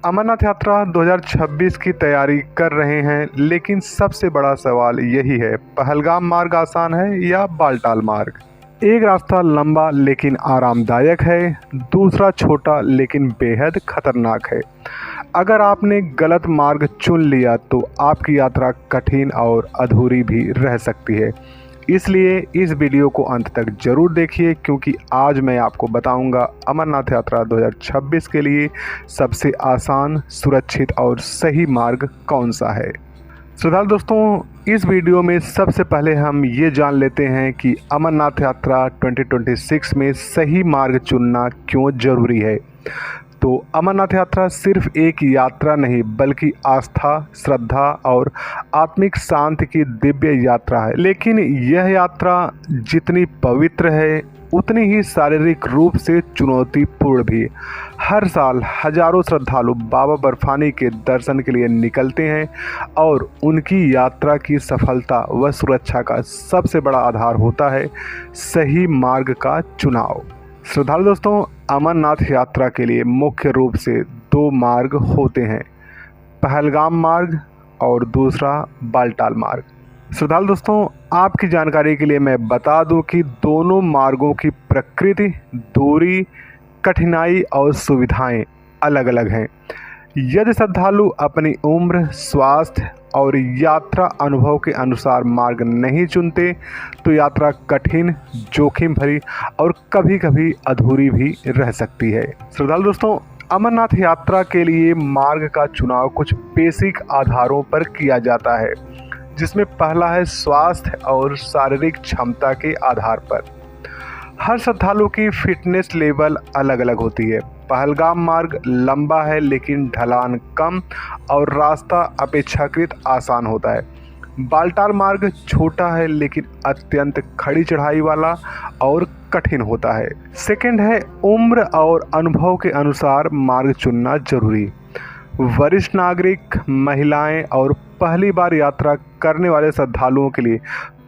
अमरनाथ यात्रा 2026 की तैयारी कर रहे हैं, लेकिन सबसे बड़ा सवाल यही है, पहलगाम मार्ग आसान है या बालटाल मार्ग। एक रास्ता लंबा लेकिन आरामदायक है, दूसरा छोटा लेकिन बेहद खतरनाक है। अगर आपने गलत मार्ग चुन लिया तो आपकी यात्रा कठिन और अधूरी भी रह सकती है। इसलिए इस वीडियो को अंत तक ज़रूर देखिए, क्योंकि आज मैं आपको बताऊंगा अमरनाथ यात्रा 2026 के लिए सबसे आसान, सुरक्षित और सही मार्ग कौन सा है। श्रद्धालु दोस्तों, इस वीडियो में सबसे पहले हम ये जान लेते हैं कि अमरनाथ यात्रा 2026 में सही मार्ग चुनना क्यों ज़रूरी है। तो अमरनाथ यात्रा सिर्फ एक यात्रा नहीं, बल्कि आस्था, श्रद्धा और आत्मिक शांति की दिव्य यात्रा है। लेकिन यह यात्रा जितनी पवित्र है, उतनी ही शारीरिक रूप से चुनौतीपूर्ण भी। हर साल हजारों श्रद्धालु बाबा बर्फानी के दर्शन के लिए निकलते हैं और उनकी यात्रा की सफलता व सुरक्षा का सबसे बड़ा आधार होता है सही मार्ग का चुनाव। श्रद्धालु दोस्तों, अमरनाथ यात्रा के लिए मुख्य रूप से दो मार्ग होते हैं, पहलगाम मार्ग और दूसरा बालटाल मार्ग। श्रद्धालु दोस्तों, आपकी जानकारी के लिए मैं बता दूं कि दोनों मार्गों की प्रकृति, दूरी, कठिनाई और सुविधाएं अलग अलग हैं। यदि श्रद्धालु अपनी उम्र, स्वास्थ्य और यात्रा अनुभव के अनुसार मार्ग नहीं चुनते तो यात्रा कठिन, जोखिम भरी और कभी कभी अधूरी भी रह सकती है। श्रद्धालु दोस्तों, अमरनाथ यात्रा के लिए मार्ग का चुनाव कुछ बेसिक आधारों पर किया जाता है, जिसमें पहला है स्वास्थ्य और शारीरिक क्षमता के आधार पर। हर श्रद्धालु की फिटनेस लेवल अलग अलग होती है। पहलगाम मार्ग लंबा है लेकिन ढलान कम और रास्ता अपेक्षाकृत आसान होता है। बालटाल मार्ग छोटा है लेकिन अत्यंत खड़ी चढ़ाई वाला और कठिन होता है। सेकंड है उम्र और अनुभव के अनुसार मार्ग चुनना जरूरी। वरिष्ठ नागरिक, महिलाएं और पहली बार यात्रा करने वाले श्रद्धालुओं के लिए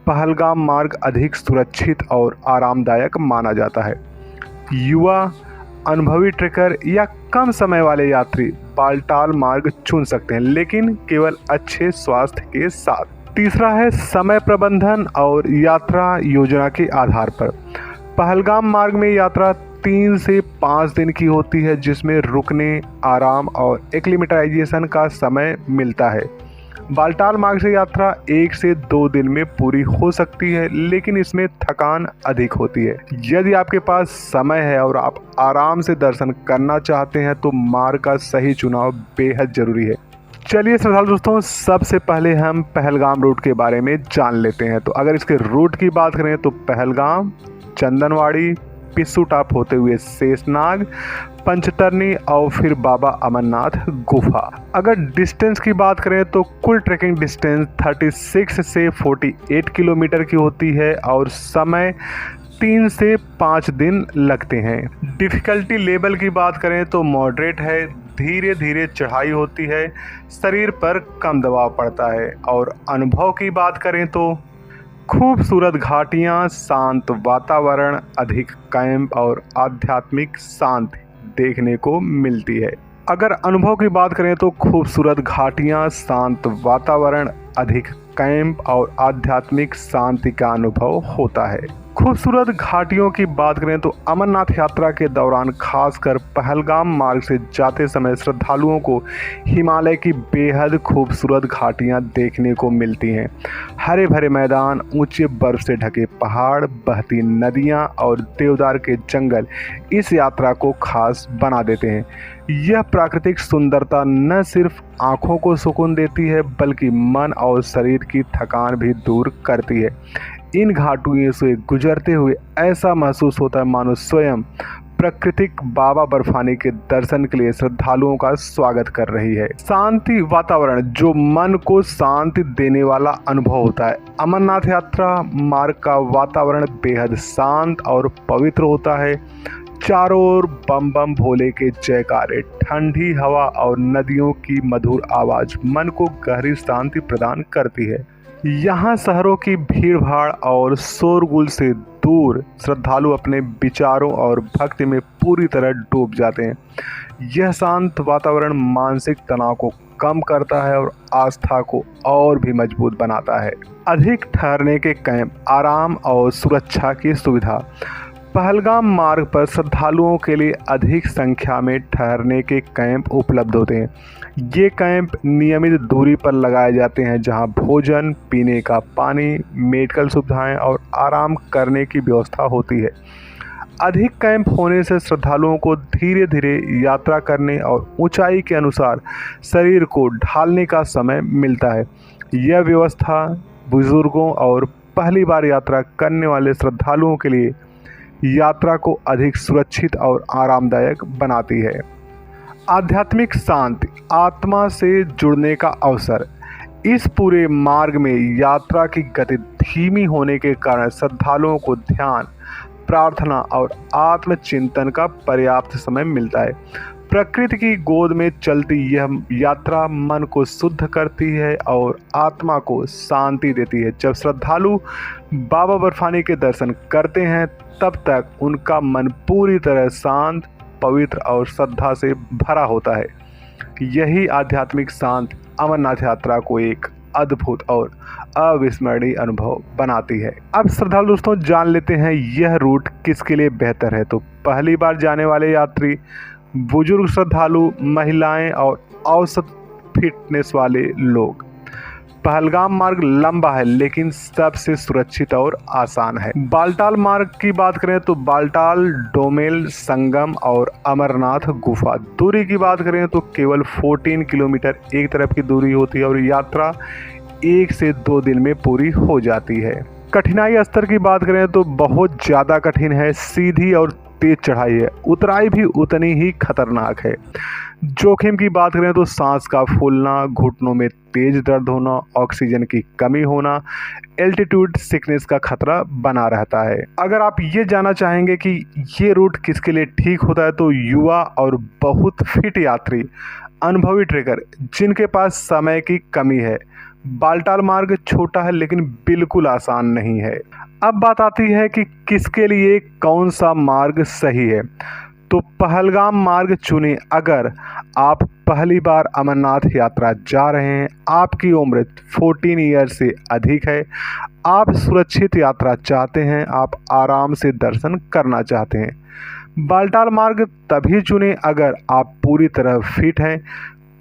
पहलगाम मार्ग अधिक सुरक्षित और आरामदायक माना जाता है। युवा, अनुभवी ट्रेकर या कम समय वाले यात्री बालटाल मार्ग चुन सकते हैं, लेकिन केवल अच्छे स्वास्थ्य के साथ। तीसरा है समय प्रबंधन और यात्रा योजना के आधार पर। पहलगाम मार्ग में यात्रा 3 से 5 दिन की होती है, जिसमें रुकने, आराम और एक्लिमेटाइजेशन का समय मिलता है। बालटाल मार्ग से यात्रा 1 से 2 दिन में पूरी हो सकती है, लेकिन इसमें थकान अधिक होती है। यदि आपके पास समय है और आप आराम से दर्शन करना चाहते हैं तो मार्ग का सही चुनाव बेहद जरूरी है। चलिए श्रद्धालु दोस्तों, सबसे पहले हम पहलगाम रूट के बारे में जान लेते हैं। तो अगर इसके रूट की बात करें तो पहलगाम, चंदनवाड़ी, पिस्सू टॉप होते हुए शेषनाग, पंचतरनी और फिर बाबा अमरनाथ गुफा। अगर डिस्टेंस की बात करें तो कुल ट्रैकिंग डिस्टेंस 36 से 48 किलोमीटर की होती है और समय 3 से 5 दिन लगते हैं। डिफ़िकल्टी लेवल की बात करें तो मॉडरेट है, धीरे धीरे चढ़ाई होती है, शरीर पर कम दबाव पड़ता है। और अनुभव की बात करें तो खूबसूरत घाटियाँ, शांत वातावरण, अधिक कैंप और आध्यात्मिक शांति देखने को मिलती है। अगर अनुभव की बात करें तो खूबसूरत घाटियाँ, शांत वातावरण, अधिक कैंप और आध्यात्मिक शांति का अनुभव होता है। खूबसूरत घाटियों की बात करें तो अमरनाथ यात्रा के दौरान खासकर पहलगाम मार्ग से जाते समय श्रद्धालुओं को हिमालय की बेहद खूबसूरत घाटियां देखने को मिलती हैं। हरे भरे मैदान, ऊंचे बर्फ से ढके पहाड़, बहती नदियां और देवदार के जंगल इस यात्रा को खास बना देते हैं। यह प्राकृतिक सुंदरता न सिर्फ आँखों को सुकून देती है, बल्कि मन और शरीर की थकान भी दूर करती है। इन घाटियों से गुजरते हुए ऐसा महसूस होता है मानो स्वयं प्राकृतिक बाबा बर्फानी के दर्शन के लिए श्रद्धालुओं का स्वागत कर रही है। शांति वातावरण जो मन को शांति देने वाला अनुभव होता है। अमरनाथ यात्रा मार्ग का वातावरण बेहद शांत और पवित्र होता है। चारों ओर बम बम भोले के जयकारे, ठंडी हवा और नदियों की मधुर आवाज मन को गहरी शांति प्रदान करती है। यहाँ शहरों की भीड़भाड़ और शोरगुल से दूर श्रद्धालु अपने विचारों और भक्ति में पूरी तरह डूब जाते हैं। यह शांत वातावरण मानसिक तनाव को कम करता है और आस्था को और भी मजबूत बनाता है। अधिक ठहरने के कैंप, आराम और सुरक्षा की सुविधा। पहलगाम मार्ग पर श्रद्धालुओं के लिए अधिक संख्या में ठहरने के कैंप उपलब्ध होते हैं। ये कैंप नियमित दूरी पर लगाए जाते हैं, जहां भोजन, पीने का पानी, मेडिकल सुविधाएं और आराम करने की व्यवस्था होती है। अधिक कैंप होने से श्रद्धालुओं को धीरे धीरे यात्रा करने और ऊंचाई के अनुसार शरीर को ढालने का समय मिलता है। यह व्यवस्था बुजुर्गों और पहली बार यात्रा करने वाले श्रद्धालुओं के लिए यात्रा को अधिक सुरक्षित और आरामदायक बनाती है। आध्यात्मिक शांति, आत्मा से जुड़ने का अवसर। इस पूरे मार्ग में यात्रा की गति धीमी होने के कारण श्रद्धालुओं को ध्यान, प्रार्थना और आत्मचिंतन का पर्याप्त समय मिलता है। प्रकृति की गोद में चलती यह यात्रा मन को शुद्ध करती है और आत्मा को शांति देती है। जब श्रद्धालु बाबा बर्फानी के दर्शन करते हैं, तब तक उनका मन पूरी तरह शांत, पवित्र और श्रद्धा से भरा होता है। यही आध्यात्मिक शांति अमरनाथ यात्रा को एक अद्भुत और अविस्मरणीय अनुभव बनाती है। अब श्रद्धालु दोस्तों, जान लेते हैं यह रूट किसके लिए बेहतर है। तो पहली बार जाने वाले यात्री, बुजुर्ग श्रद्धालु, महिलाएं और औसत फिटनेस वाले लोग। पहलगाम मार्ग लंबा है लेकिन सबसे सुरक्षित और आसान है। बालटाल मार्ग की बात करें तो बालटाल, डोमेल, संगम और अमरनाथ गुफा। दूरी की बात करें तो केवल 14 किलोमीटर एक तरफ की दूरी होती है और यात्रा 1 से 2 दिन में पूरी हो जाती है। कठिनाई स्तर की बात करें तो बहुत ज़्यादा कठिन है, सीधी और तेज चढ़ाई है। उतराई भी उतनी ही खतरनाक है। जोखिम की बात करें तो सांस का फूलना, घुटनों में तेज दर्द होना, ऑक्सीजन की कमी होना, एल्टीट्यूड सिकनेस का खतरा बना रहता है। अगर आप ये जानना चाहेंगे कि ये रूट किसके लिए ठीक होता है, तो युवा और बहुत फिट यात्री, अनुभवी ट्रेकर जिनके पास समय की कमी है। बालटाल मार्ग छोटा है लेकिन बिल्कुल आसान नहीं है। अब बात आती है कि किसके लिए कौन सा मार्ग सही है। तो पहलगाम मार्ग चुनें अगर आप पहली बार अमरनाथ यात्रा जा रहे हैं, आपकी उम्र 14 ईयर से अधिक है, आप सुरक्षित यात्रा चाहते हैं, आप आराम से दर्शन करना चाहते हैं। बालटाल मार्ग तभी चुनें अगर आप पूरी तरह फिट हैं,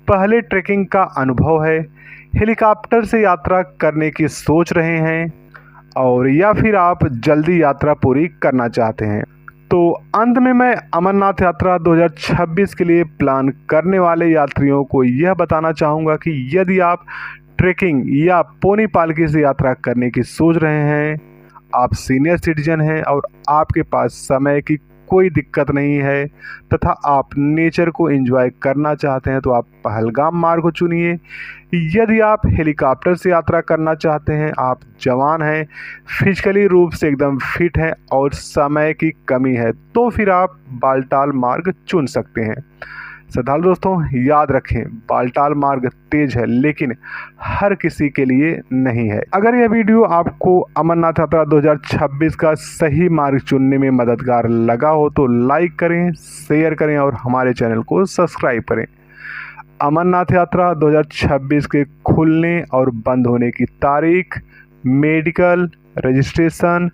पहले ट्रैकिंग का अनुभव है, हेलीकॉप्टर से यात्रा करने की सोच रहे हैं और या फिर आप जल्दी यात्रा पूरी करना चाहते हैं। तो अंत में मैं अमरनाथ यात्रा 2026 के लिए प्लान करने वाले यात्रियों को यह बताना चाहूँगा कि यदि आप ट्रैकिंग या पोनी पालकी से यात्रा करने की सोच रहे हैं, आप सीनियर सिटीजन हैं और आपके पास समय की कोई दिक्कत नहीं है तथा आप नेचर को एंजॉय करना चाहते हैं, तो आप पहलगाम मार्ग को चुनिए। यदि आप हेलीकॉप्टर से यात्रा करना चाहते हैं, आप जवान हैं, फिजिकली रूप से एकदम फिट हैं और समय की कमी है, तो फिर आप बालटाल मार्ग चुन सकते हैं। श्रद्धालु दोस्तों, याद रखें, बालटाल मार्ग तेज है लेकिन हर किसी के लिए नहीं है। अगर यह वीडियो आपको अमरनाथ यात्रा 2026 का सही मार्ग चुनने में मददगार लगा हो तो लाइक करें, शेयर करें और हमारे चैनल को सब्सक्राइब करें। अमरनाथ यात्रा 2026 के खुलने और बंद होने की तारीख, मेडिकल, रजिस्ट्रेशन,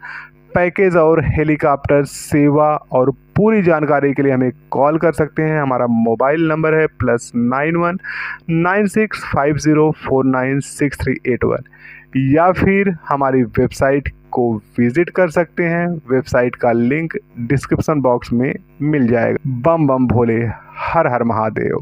पैकेज और हेलीकॉप्टर सेवा और पूरी जानकारी के लिए हमें कॉल कर सकते हैं। हमारा मोबाइल नंबर है +91 9650496381 या फिर हमारी वेबसाइट को विज़िट कर सकते हैं। वेबसाइट का लिंक डिस्क्रिप्शन बॉक्स में मिल जाएगा। बम बम भोले, हर हर महादेव।